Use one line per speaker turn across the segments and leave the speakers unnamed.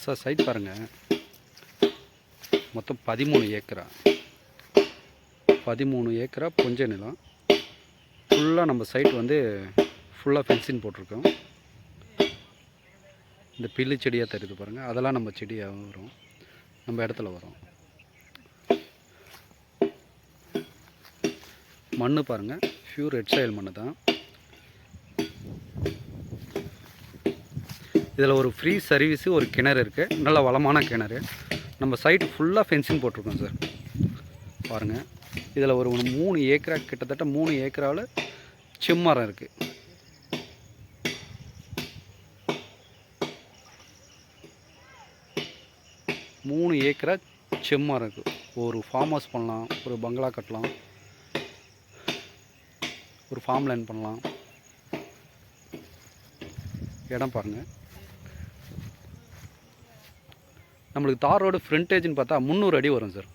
Sir side பாருங்கள், மொத்தம் 13 ஏக்கரா 13 ஏக்கரா புஞ்ச நிலம். ஃபுல்லாக நம்ம சைட் வந்து ஃபுல்லாக ஃபென்சிங் போட்டிருக்கோம். இந்த பில்லு செடியாக தெரியுது பாருங்கள், அதெல்லாம் நம்ம செடியாக வரும், நம்ம இடத்துல வரும். மண் பாருங்கள், பியூர் ரெட் சாயில் மண் தான். இதில் ஒரு ஃப்ரீ சர்வீஸு, ஒரு கிணறு இருக்குது, நல்ல வளமான கிணறு. நம்ம சைட்டு ஃபுல்லாக ஃபென்சிங் போட்டிருக்கோம் சார். பாருங்கள், இதில் ஒரு 3 ஏக்கரா, கிட்டத்தட்ட 3 ஏக்கராவில் செம்மரம் இருக்குது. மூணு ஏக்கரா செம்மரம் இருக்குது. ஒரு ஃபார்ம் ஹவுஸ் பண்ணலாம், ஒரு பங்களா கட்டலாம், ஒரு ஃபார்ம் லேண்ட் பண்ணலாம். இடம் பாருங்கள். நம்மளுக்கு தார் ரோடு ஃப்ரண்டேஜ்னு பார்த்தா 300 அடி வரும் சார்.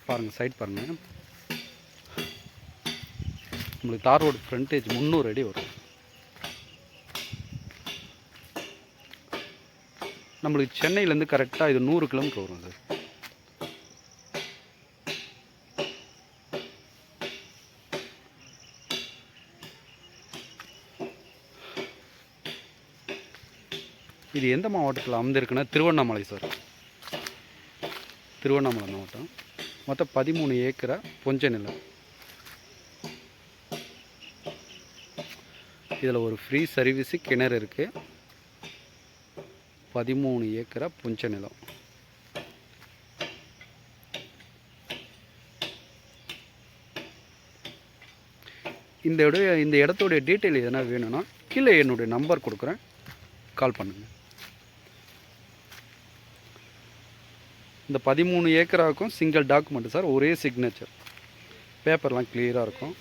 பாருங்கள், சைட் பாருங்கள். நம்மளுக்கு தார் ரோடு ஃப்ரண்டேஜ் 300 அடி வரும். நம்மளுக்கு சென்னையிலேருந்து கரெக்டாக இது 100 கிலோமீட்டர் வரும் சார். இது எந்த மாவட்டத்தில் அமைந்திருக்குன்னா திருவண்ணாமலை சார். திருவண்ணாமலை மாவட்டம். மொத்தம் 13 ஏக்கரா புஞ்ச நிலம். இதில் ஒரு ஃப்ரீ சர்வீஸு, கிணறு இருக்குது. 13 ஏக்கரா புஞ்ச நிலம். இந்த இடத்துடைய டீட்டெயில் எதனா வேணும்னா கீழே என்னுடைய நம்பர் கொடுக்குறேன், கால் பண்ணுங்கள். இந்த 13 ஏக்கராவுக்கும் சிங்கிள் டாக்குமெண்ட் சார், ஒரே சிக்னேச்சர், பேப்பர்லாம் கிளியராக இருக்கும்.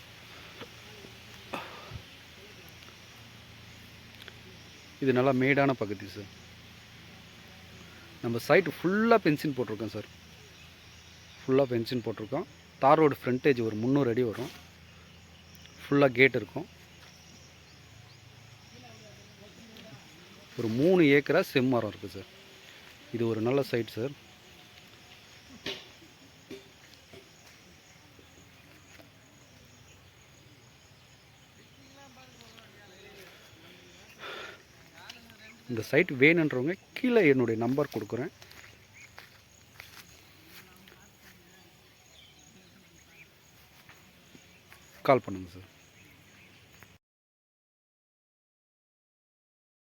இது நல்லா மேடான பகுதி சார். நம்ம சைட்டு ஃபுல்லாக ஃபென்சிங் போட்டிருக்கோம் சார். ஃபுல்லாக ஃபென்சிங் போட்டிருக்கோம். தார் ரோடு ஃப்ரண்டேஜ் ஒரு 300 அடி வரும். ஃபுல்லாக கேட் இருக்கும். ஒரு 3 ஏக்கரா செம்மரம் இருக்குது சார். இது ஒரு நல்ல சைட் சார். இந்த சைட் வேணுன்றவங்க கீழே என்னுடைய நம்பர் கொடுக்குறேன், கால் பண்ணுங்கள் சார்.